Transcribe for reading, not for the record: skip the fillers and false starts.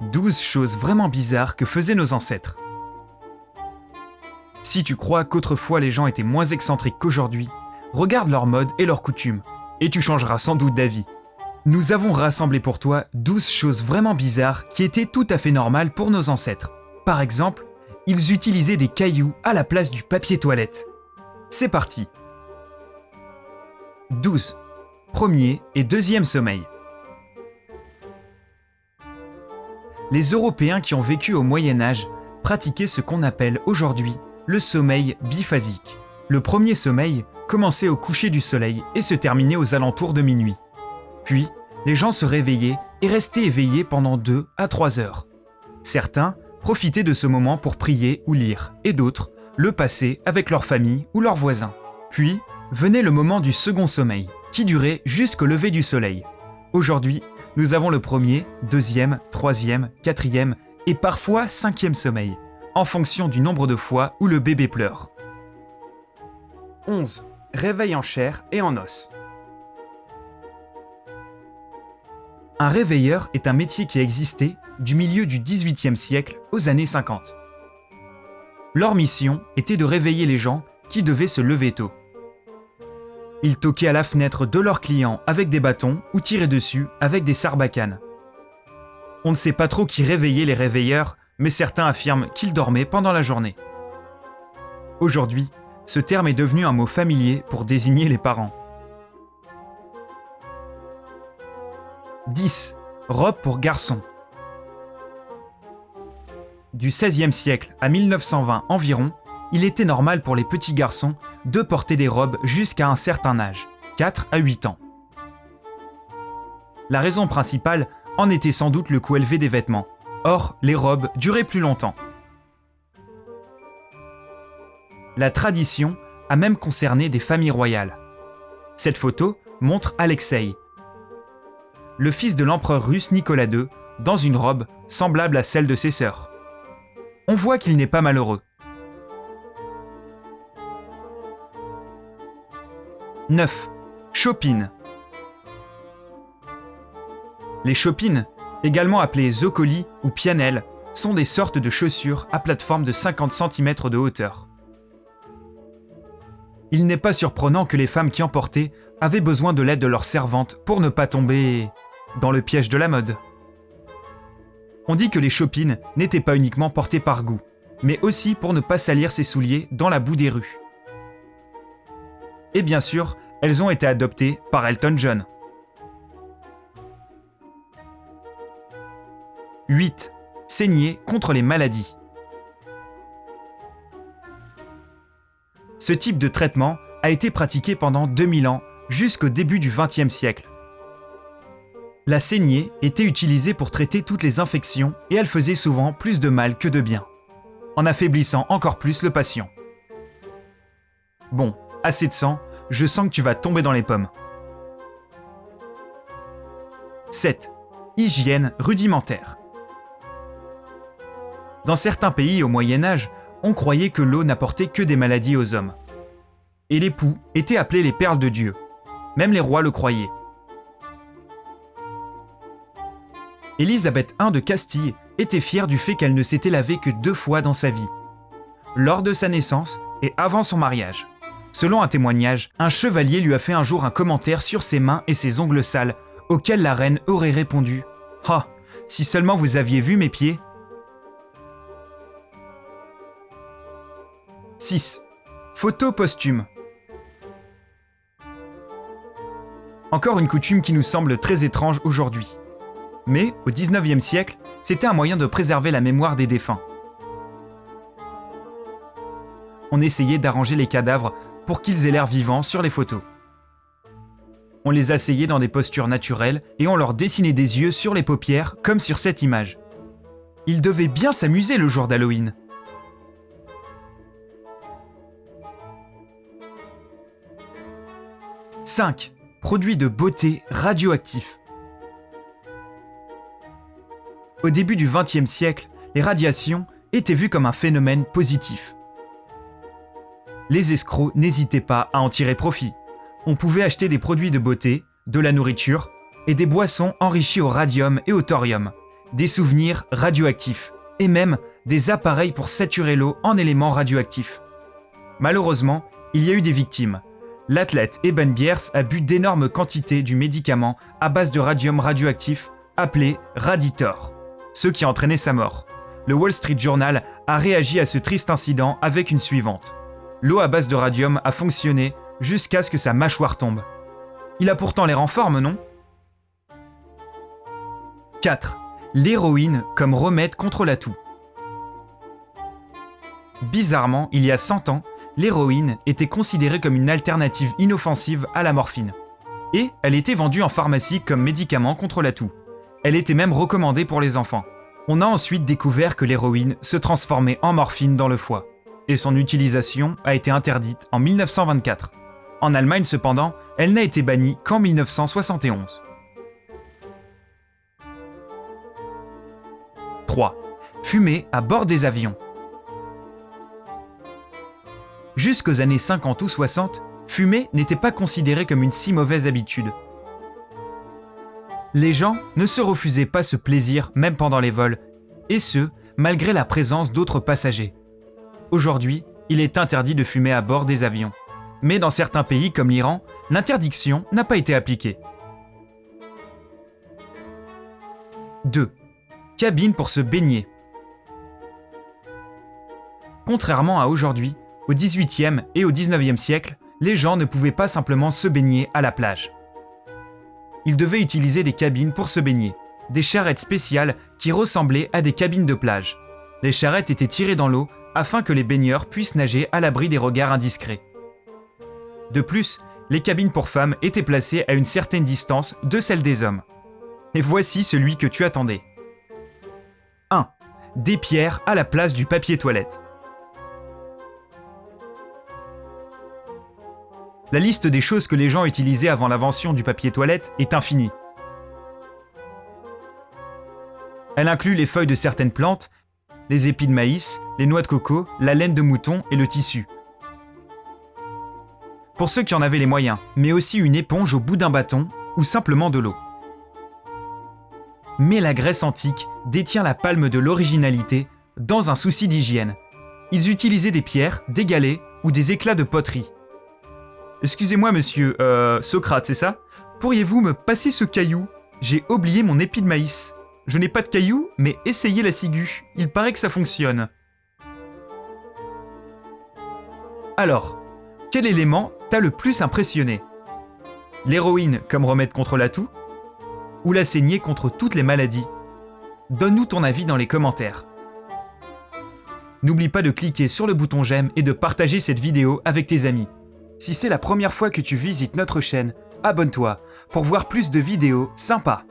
12 choses vraiment bizarres que faisaient nos ancêtres. Si tu crois qu'autrefois les gens étaient moins excentriques qu'aujourd'hui, regarde leurs modes et leurs coutumes, et tu changeras sans doute d'avis. Nous avons rassemblé pour toi 12 choses vraiment bizarres qui étaient tout à fait normales pour nos ancêtres. Par exemple, ils utilisaient des cailloux à la place du papier toilette. C'est parti. 12. Premier et deuxième sommeil. Les Européens qui ont vécu au Moyen-Âge pratiquaient ce qu'on appelle aujourd'hui le sommeil biphasique. Le premier sommeil commençait au coucher du soleil et se terminait aux alentours de minuit. Puis, les gens se réveillaient et restaient éveillés pendant 2 à 3 heures. Certains profitaient de ce moment pour prier ou lire, et d'autres le passaient avec leur famille ou leurs voisins. Puis, venait le moment du second sommeil, qui durait jusqu'au lever du soleil. Aujourd'hui, nous avons le premier, deuxième, troisième, quatrième et parfois cinquième sommeil, en fonction du nombre de fois où le bébé pleure. 11. Réveil en chair et en os. Un réveilleur est un métier qui a existé du milieu du XVIIIe siècle aux années 50. Leur mission était de réveiller les gens qui devaient se lever tôt. Ils toquaient à la fenêtre de leurs clients avec des bâtons ou tiraient dessus avec des sarbacanes. On ne sait pas trop qui réveillait les réveilleurs, mais certains affirment qu'ils dormaient pendant la journée. Aujourd'hui, ce terme est devenu un mot familier pour désigner les parents. 10. Robe pour garçons. Du XVIe siècle à 1920 environ, il était normal pour les petits garçons de porter des robes jusqu'à un certain âge, 4 à 8 ans. La raison principale en était sans doute le coût élevé des vêtements. Or, les robes duraient plus longtemps. La tradition a même concerné des familles royales. Cette photo montre Alexeï, le fils de l'empereur russe Nicolas II, dans une robe semblable à celle de ses sœurs. On voit qu'il n'est pas malheureux. 9. Chopines. Les chopines, également appelées zocolis ou pianelles, sont des sortes de chaussures à plateforme de 50 cm de hauteur. Il n'est pas surprenant que les femmes qui en portaient avaient besoin de l'aide de leurs servantes pour ne pas tomber dans le piège de la mode. On dit que les chopines n'étaient pas uniquement portées par goût, mais aussi pour ne pas salir ses souliers dans la boue des rues. Et bien sûr, elles ont été adoptées par Elton John. 8. Saigner contre les maladies. Ce type de traitement a été pratiqué pendant 2000 ans, jusqu'au début du XXe siècle. La saignée était utilisée pour traiter toutes les infections et elle faisait souvent plus de mal que de bien, en affaiblissant encore plus le patient. Bon, assez de sang, je sens que tu vas tomber dans les pommes. 7. Hygiène rudimentaire. Dans certains pays au Moyen-Âge, on croyait que l'eau n'apportait que des maladies aux hommes. Et les poux étaient appelés les perles de Dieu. Même les rois le croyaient. Élisabeth I de Castille était fière du fait qu'elle ne s'était lavée que 2 fois dans sa vie, lors de sa naissance et avant son mariage. Selon un témoignage, un chevalier lui a fait un jour un commentaire sur ses mains et ses ongles sales, auquel la reine aurait répondu « Ah, si seulement vous aviez vu mes pieds !» 6. Photo posthume. Encore une coutume qui nous semble très étrange aujourd'hui. Mais, au XIXe siècle, c'était un moyen de préserver la mémoire des défunts. On essayait d'arranger les cadavres pour qu'ils aient l'air vivants sur les photos. On les asseyait dans des postures naturelles et on leur dessinait des yeux sur les paupières, comme sur cette image. Ils devaient bien s'amuser le jour d'Halloween. 5. Produits de beauté radioactifs. Au début du XXe siècle, les radiations étaient vues comme un phénomène positif. Les escrocs n'hésitaient pas à en tirer profit. On pouvait acheter des produits de beauté, de la nourriture et des boissons enrichies au radium et au thorium, des souvenirs radioactifs et même des appareils pour saturer l'eau en éléments radioactifs. Malheureusement, il y a eu des victimes. L'athlète Eben Biers a bu d'énormes quantités du médicament à base de radium radioactif appelé Raditor, ce qui a entraîné sa mort. Le Wall Street Journal a réagi à ce triste incident avec une suivante. L'eau à base de radium a fonctionné jusqu'à ce que sa mâchoire tombe. Il a pourtant l'air en forme, non ? 4. L'héroïne comme remède contre la toux. Bizarrement, il y a 100 ans, l'héroïne était considérée comme une alternative inoffensive à la morphine. Et elle était vendue en pharmacie comme médicament contre la toux. Elle était même recommandée pour les enfants. On a ensuite découvert que l'héroïne se transformait en morphine dans le foie. Et son utilisation a été interdite en 1924. En Allemagne cependant, elle n'a été bannie qu'en 1971. 3. Fumer à bord des avions. Jusqu'aux années 50 ou 60, fumer n'était pas considéré comme une si mauvaise habitude. Les gens ne se refusaient pas ce plaisir même pendant les vols, et ce, malgré la présence d'autres passagers. Aujourd'hui, il est interdit de fumer à bord des avions. Mais dans certains pays comme l'Iran, l'interdiction n'a pas été appliquée. 2. Cabine pour se baigner. Contrairement à aujourd'hui, au XVIIIe et au XIXe siècle, les gens ne pouvaient pas simplement se baigner à la plage. Ils devaient utiliser des cabines pour se baigner, des charrettes spéciales qui ressemblaient à des cabines de plage. Les charrettes étaient tirées dans l'eau afin que les baigneurs puissent nager à l'abri des regards indiscrets. De plus, les cabines pour femmes étaient placées à une certaine distance de celles des hommes. Et voici celui que tu attendais. 1. Des pierres à la place du papier toilette. La liste des choses que les gens utilisaient avant l'invention du papier toilette est infinie. Elle inclut les feuilles de certaines plantes, les épis de maïs, les noix de coco, la laine de mouton et le tissu. Pour ceux qui en avaient les moyens, mais aussi une éponge au bout d'un bâton ou simplement de l'eau. Mais la Grèce antique détient la palme de l'originalité dans un souci d'hygiène. Ils utilisaient des pierres, des galets ou des éclats de poterie. Excusez-moi monsieur, Socrate, c'est ça ? Pourriez-vous me passer ce caillou ? J'ai oublié mon épi de maïs. Je n'ai pas de caillou, mais essayez la ciguë. Il paraît que ça fonctionne. Alors, quel élément t'a le plus impressionné ? L'héroïne comme remède contre la toux ? Ou la saignée contre toutes les maladies ? Donne-nous ton avis dans les commentaires. N'oublie pas de cliquer sur le bouton j'aime et de partager cette vidéo avec tes amis. Si c'est la première fois que tu visites notre chaîne, abonne-toi pour voir plus de vidéos sympas.